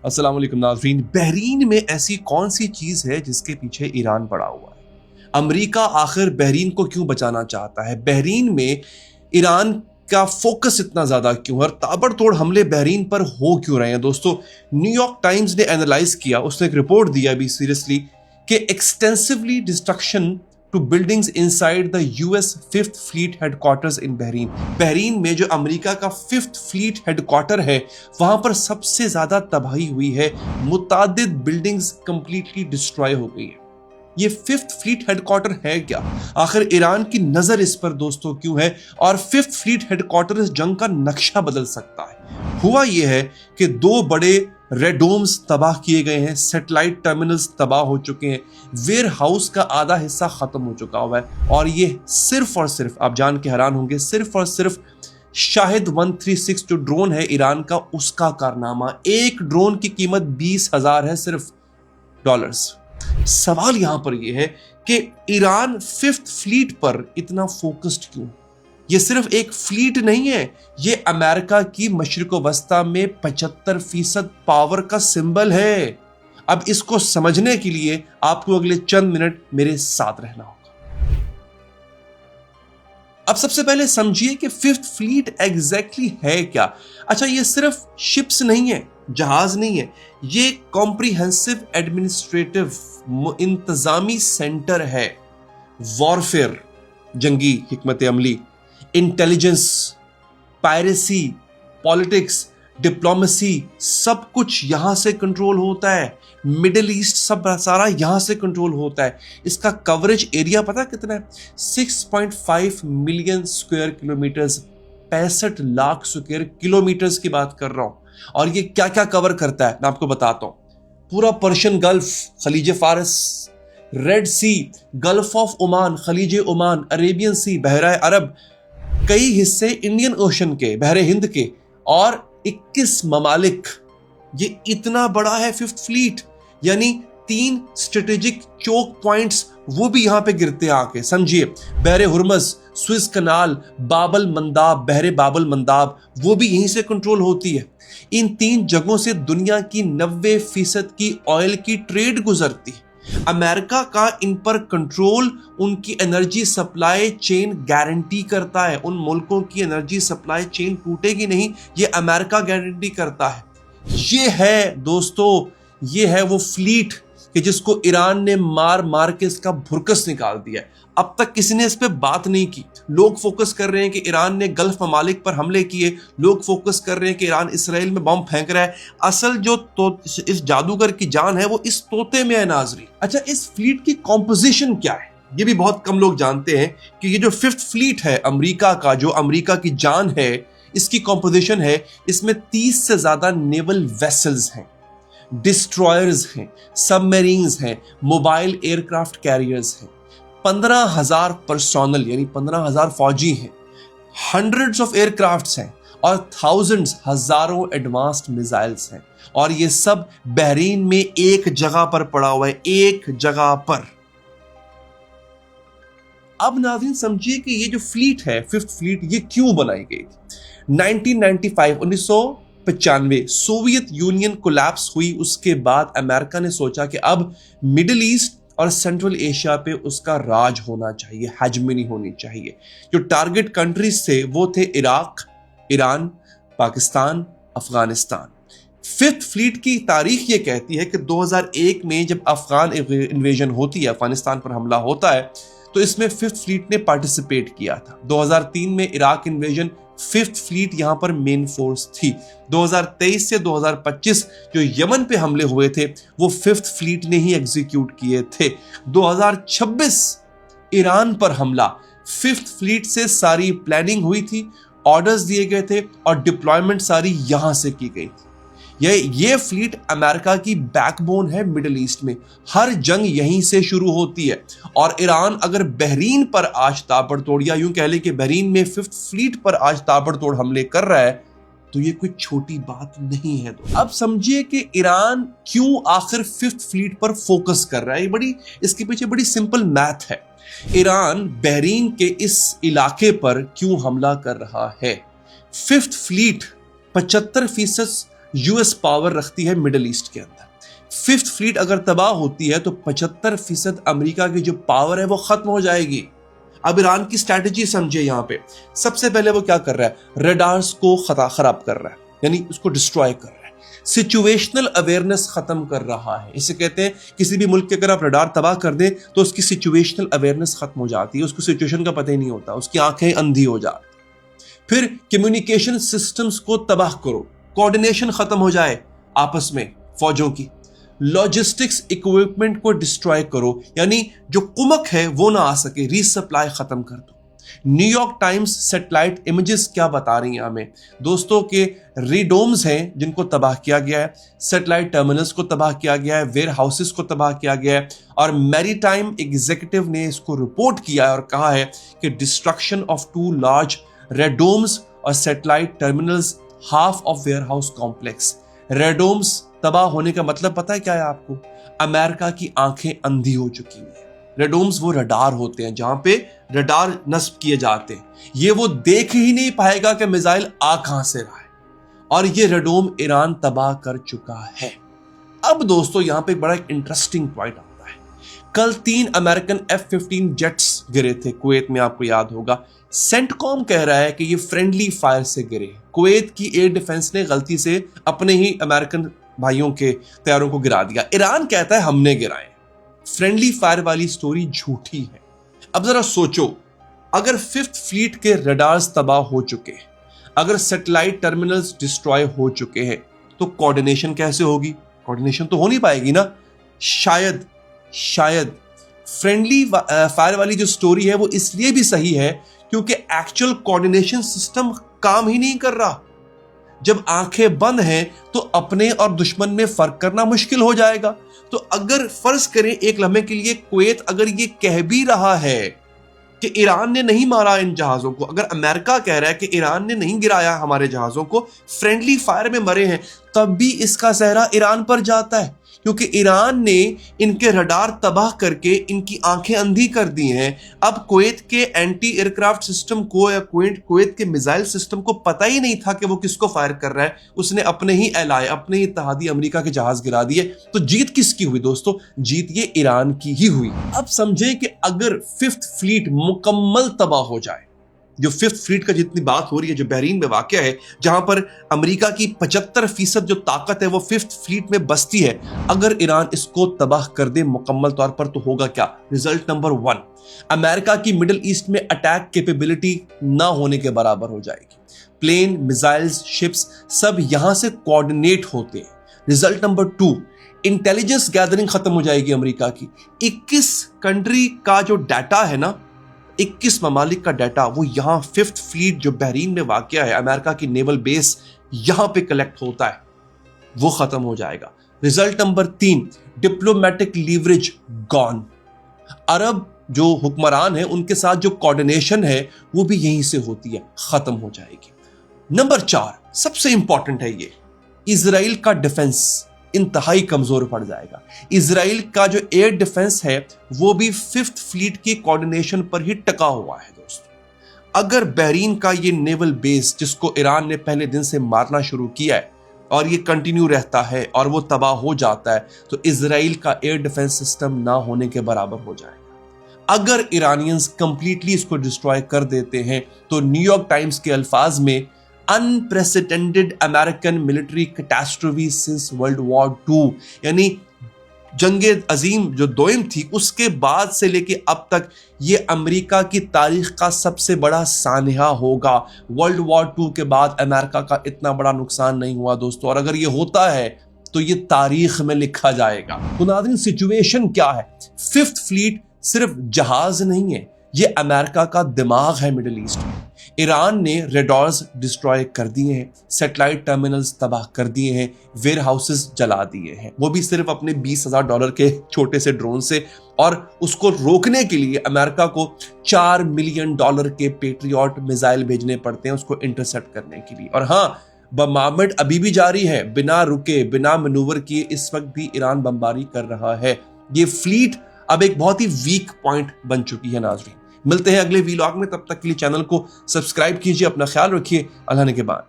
अस्सलाम वालेकुम नाज़रीन। बहरीन में ऐसी कौन सी चीज़ है जिसके पीछे ईरान पड़ा हुआ है? अमेरिका आखिर बहरीन को क्यों बचाना चाहता है? बहरीन में ईरान का फोकस इतना ज़्यादा क्यों है और ताबड़तोड़ हमले बहरीन पर हो क्यों रहे हैं? दोस्तों, न्यूयॉर्क टाइम्स ने एनालाइज किया, उसने एक रिपोर्ट दिया अभी सीरियसली कि extensively destruction to buildings inside the US fifth fleet headquarters in Bahrain. Bahrain में जो अमेरिका का फिफ्थ फ्लीट हेडक्वार्टर है, वहां पर सबसे ज्यादा तबाही हुई है। मुतादिद बिल्डिंग्स कंप्लीटली डिस्ट्रॉय हो गई है। ये फिफ्थ फ्लीट हेडक्वार्टर है क्या? आखिर ईरान की नजर इस पर दोस्तों क्यों है? और फिफ्थ फ्लीट हेडक्वार्टर इस जंग का नक्शा बदल सकता है। हुआ यह है कि दो बड़े रेडोम्स तबाह किए गए हैं, सैटेलाइट टर्मिनल्स तबाह हो चुके हैं, वेयर हाउस का आधा हिस्सा खत्म हो चुका हुआ है। और ये सिर्फ और सिर्फ, आप जान के हैरान होंगे, सिर्फ और सिर्फ शाहिद 136 जो ड्रोन है ईरान का, उसका कारनामा। एक ड्रोन की कीमत 20,000 है, सिर्फ डॉलर्स। सवाल यहां पर यह है कि ईरान फिफ्थ फ्लीट पर इतना फोकस्ड क्यों? ये सिर्फ एक फ्लीट नहीं है, ये अमेरिका की मशरिक वस्ता में 75% पावर का सिंबल है। अब इसको समझने के लिए आपको अगले चंद मिनट मेरे साथ रहना होगा। अब सबसे पहले समझिए कि फिफ्थ फ्लीट एग्जैक्टली है क्या। अच्छा, ये सिर्फ शिप्स नहीं है, जहाज नहीं है, ये कॉम्प्रिहेंसिव एडमिनिस्ट्रेटिव इंतजामी सेंटर है। वॉरफेयर, जंगी हिकमत अमली, इंटेलिजेंस, पायरेसी, पॉलिटिक्स, डिप्लोमेसी, सब कुछ यहां से कंट्रोल होता है। मिडिल ईस्ट सब सारा यहां से कंट्रोल होता है। इसका कवरेज एरिया पता कितना है? 6.5 million square kilometres, 65 lakh square kilometres की बात कर रहा हूं। और ये क्या क्या कवर करता है मैं आपको बताता हूं। पूरा पर्शियन गल्फ, खलीज फारस, Red Sea, Gulf of Oman, खलीज ओमान, अरेबियन सी, बहरा अरब, कई हिस्से इंडियन ओशन के, बहरे हिंद के, और 21 ममालिक। ये इतना बड़ा है फिफ्थ फ्लीट। यानी 3 स्ट्रेटेजिक चोक पॉइंट्स वो भी यहां पे गिरते हैं आके। समझिए, बहरे हुरमज, स्विस कनाल, बाबल मंदाब, बहरे बाबल मंदाब, वो भी यहीं से कंट्रोल होती है। इन 3 जगहों से दुनिया की 90% की ऑयल की ट्रेड गुजरती है। अमेरिका का इन पर कंट्रोल उनकी एनर्जी सप्लाई चेन गारंटी करता है। उन मुल्कों की एनर्जी सप्लाई चेन टूटेगी नहीं, ये अमेरिका गारंटी करता है। ये है दोस्तों, ये है वो फ्लीट कि जिसको ईरान ने मार मार के इसका भुरकस निकाल दिया। अब तक किसी ने इस पे बात नहीं की। लोग फोकस कर रहे हैं कि ईरान ने गल्फ ममालिक पर हमले किए, लोग फोकस कर रहे हैं कि ईरान इसराइल में बम फेंक रहा है। असल जो इस जादूगर की जान है वो इस तोते में है नाजरी। अच्छा, इस फ्लीट की कॉम्पोजिशन क्या है ये भी बहुत कम लोग जानते हैं कि ये जो फिफ्थ फ्लीट है अमेरिका का, जो अमेरिका की जान है, इसकी कॉम्पोजिशन है, इसमें 30 से ज्यादा नेवल वेसल्स हैं, डिस्ट्रॉयर्स हैं, सबमरीन्स हैं, मोबाइल एयरक्राफ्ट कैरियर्स हैं, 15,000 पर्सोनल यानी 15,000 फौजी हैं, हंड्रेड्स ऑफ एयरक्राफ्ट्स हैं और थाउजेंड्स, हजारों एडवांस्ड मिसाइल्स हैं। और ये सब बहरीन में एक जगह पर पड़ा हुआ है, एक जगह पर। अब नाज़रीन समझिए कि ये जो फ्लीट है, फिफ्थ फ्लीट, ये क्यों बनाई गई थी? 1995 सोवियत यूनियन कोलैप्स हुई। उसके बाद अमेरिका ने सोचा कि अब मिडिल ईस्ट और सेंट्रल एशिया पे उसका राज होना चाहिए, हेजमनी होनी चाहिए। जो टारगेट कंट्रीज थे वो थे Iraq, Iran, Pakistan, Afghanistan. Fifth fleet की तारीख ये कहती है कि 2001 में जब अफगान इन्वेजन होती है, अफगानिस्तान पर हमला होता है, तो इसमें फिफ्थ फ्लीट ने पार्टिसिपेट किया था। 2003 में इराक इन्वेजन, फिफ्थ फ्लीट यहां पर मेन फोर्स थी। 2023 से 2025 जो यमन पे हमले हुए थे वो फिफ्थ फ्लीट ने ही एग्जीक्यूट किए थे। 2026 ईरान पर हमला, फिफ्थ फ्लीट से सारी प्लानिंग हुई थी, ऑर्डर्स दिए गए थे और डिप्लॉयमेंट सारी यहां से की गई थी। ये फ्लीट अमेरिका की बैकबोन है मिडिल ईस्ट में। हर जंग यहीं से शुरू होती है। और ईरान अगर बहरीन पर आज ताबड़तोड़, या यूं कह ले कि बहरीन में फिफ्थ फ्लीट पर आज ताबड़तोड़ हमले कर रहा है, तो ये कोई छोटी बात नहीं है। तो अब समझिए कि ईरान क्यों आखिर फिफ्थ फ्लीट पर फोकस कर रहा है। इसके पीछे बड़ी सिंपल मैथ है। ईरान बहरीन के इस इलाके पर क्यों हमला कर रहा है? फिफ्थ फ्लीट 75% यूएस पावर रखती है मिडिल ईस्ट के अंदर। फिफ्थ फ्लीट अगर तबाह होती है तो 75% अमेरिका की जो पावर है वो खत्म हो जाएगी। अब ईरान की स्ट्रैटेजी समझे, यहां पे सबसे पहले वो क्या कर रहा है, रडार्स को खराब कर रहा है, यानी उसको डिस्ट्रॉय कर रहा है, सिचुएशनल अवेयरनेस खत्म कर रहा है। इसे कहते हैं किसी भी मुल्क के अगर आप रडार तबाह कर दें तो उसकी सिचुएशनल अवेयरनेस खत्म हो जाती है, उसको सिचुएशन का पता ही नहीं होता, उसकी आंखें अंधी हो जाती। फिर कम्युनिकेशन सिस्टम्स को तबाह करो, कोऑर्डिनेशन खत्म हो जाए आपस में फौजों की, लॉजिस्टिक्स इक्विपमेंट को डिस्ट्रॉय करो, यानी जो कुमक है वो ना आ सके, रीसप्लाई खत्म कर दो। न्यूयॉर्क टाइम्स सैटेलाइट इमेजेस क्या बता रही हैं हमें दोस्तों के रेडोम्स हैं जिनको तबाह किया गया है, सैटेलाइट टर्मिनल्स को तबाह किया गया है, वेयर हाउसेस को तबाह किया गया है, और मैरीटाइम एग्जीक्यूटिव ने इसको रिपोर्ट किया है और कहा है कि डिस्ट्रक्शन ऑफ 2 लार्ज रेडोम्स और satellite terminals, half of warehouse complex. Radomes तबाह होने का मतलब पता है क्या है आपको? अमेरिका की आंखें अंधी हो चुकी हैं। रेडोम्स वो रडार होते हैं जहां पे रडार नस्ब किए जाते हैं, ये वो देख ही नहीं पाएगा कि मिसाइल आ कहां से रहा है, और ये रेडोम ईरान तबाह कर चुका है। अब दोस्तों यहां पे बड़ा एक इंटरेस्टिंग पॉइंट आता है। कल 3 अमेरिकन F-15 जेट्स गिरे थे कुवैत में, आपको याद होगा। सेंटकॉम कह रहा है कि ये फ्रेंडली फायर से गिरे, कुवैत की एयर डिफेंस ने गलती से अपने ही अमेरिकन भाइयों के तैयारों को गिरा दिया। ईरान कहता है हमने गिराए। फ्रेंडली फायर वाली स्टोरी झूठी है। अब जरा सोचो, अगर फिफ्थ फ्लीट के रडार्स तबाह हो चुके हैं, अगर सैटेलाइट टर्मिनल्स डिस्ट्रॉय हो चुके हैं, तो कोऑर्डिनेशन कैसे होगी? कोऑर्डिनेशन तो हो नहीं पाएगी ना। शायद फ्रेंडली फायर वाली जो स्टोरी है वो इसलिए भी सही है क्योंकि एक्चुअल कोऑर्डिनेशन सिस्टम काम ही नहीं कर रहा। जब आंखें बंद हैं तो अपने और दुश्मन में फर्क करना मुश्किल हो जाएगा। तो अगर फर्ज करें एक लम्हे के लिए कुवैत अगर ये कह भी रहा है कि ईरान ने नहीं मारा इन जहाजों को, अगर अमेरिका कह रहा है कि ईरान ने नहीं गिराया हमारे जहाजों को, फ्रेंडली फायर में मरे हैं, तब भी इसका सहरा ईरान पर जाता है क्योंकि ईरान ने इनके रडार तबाह करके इनकी आंखें अंधी कर दी हैं। अब कुवैत के एंटी एयरक्राफ्ट सिस्टम को या कुवैत के मिसाइल सिस्टम को पता ही नहीं था कि वो किसको फायर कर रहा है। उसने अपने ही एलाय, अपने ही इत्तेहादी अमेरिका के जहाज गिरा दिए। तो जीत किसकी हुई दोस्तों? जीत ये ईरान की ही हुई। अब समझे कि अगर फिफ्थ फ्लीट मुकम्मल तबाह हो जाए, जो फिफ्थ फ्लीट का जितनी बात हो रही है, जो बहरीन में वाक़या है, जहां पर अमेरिका की 75% जो ताकत है वो फिफ्थ फ्लीट में बसती है, अगर ईरान इसको तबाह कर दे मुकम्मल तौर पर, तो होगा क्या? रिजल्ट नंबर 1, अमेरिका की मिडिल ईस्ट में अटैक कैपेबिलिटी ना होने के बराबर हो जाएगी। प्लेन, मिसाइल्स, शिप्स सब यहां से कोऑर्डिनेट होते हैं। रिजल्ट नंबर 2, इंटेलिजेंस गैदरिंग खत्म हो जाएगी अमेरिका की। 21 कंट्री का जो डाटा है ना, 21 ममालिक का डाटा, वो यहां फिफ्थ फ्लीट जो बहरीन में वाक़या है, अमेरिका की नेवल बेस यहां पे कलेक्ट होता है, वो खत्म हो जाएगा। Result number 3, diplomatic leverage gone. अरब जो हुक्मरान है उनके साथ जो कोऑर्डिनेशन है वो भी यहीं से होती है, खत्म हो जाएगी। नंबर 4 सबसे इंपॉर्टेंट है, ये इजराइल का डिफेंस इंतहाई कमजोर पड़ जाएगा। इजराइल का जो एयर डिफेंस है वो भी फिफ्थ फ्लीट की कोऑर्डिनेशन पर ही टका हुआ है दोस्तों। अगर बहरीन का ये नेवल बेस, जिसको ईरान ने पहले दिन से मारना शुरू किया है, और ये कंटिन्यू रहता है और वो तबाह हो जाता है, तो इजराइल का एयर डिफेंस सिस्टम ना होने के बराबर हो जाएगा। अगर ईरानियंस कंप्लीटली इसको डिस्ट्रॉय कर देते हैं तो न्यूयॉर्क टाइम्स के अल्फाज में unprecedented American military catastrophe since world war 2, यानी जंगे अजीम जो दोयम थी उसके बाद से लेके अब तक ये अमेरिका की तारीख का सबसे बड़ा सानहा होगा। वर्ल्ड वॉर 2 के बाद अमेरिका का इतना बड़ा नुकसान नहीं हुआ दोस्तों, और अगर ये होता है तो ये तारीख में लिखा जाएगा। तो नाज़रीन, सिचुएशन क्या है? फिफ्थ फ्लीट सिर्फ जहाज नहीं है, ये अमेरिका का दिमाग है मिडिल ईस्ट में। ईरान ने रेडार्स डिस्ट्रॉय कर दिए हैं, सैटेलाइट टर्मिनल्स तबाह कर दिए हैं, वेयर हाउसेस जला दिए हैं, वो भी सिर्फ अपने $20,000 के छोटे से ड्रोन से। और उसको रोकने के लिए अमेरिका को $4 मिलियन के पेट्रियट मिसाइल भेजने पड़ते हैं उसको इंटरसेप्ट करने के लिए। और हाँ, बमबार्डमेंट अभी भी जारी है, बिना रुके, बिना मैनूवर किए इस वक्त भी ईरान बमबारी कर रहा है। ये फ्लीट अब एक बहुत ही वीक पॉइंट बन चुकी है। नाज़रीन, मिलते हैं अगले वीलॉग में, तब तक के लिए चैनल को सब्सक्राइब कीजिए, अपना ख्याल रखिए, अल्लाह ने के बाद।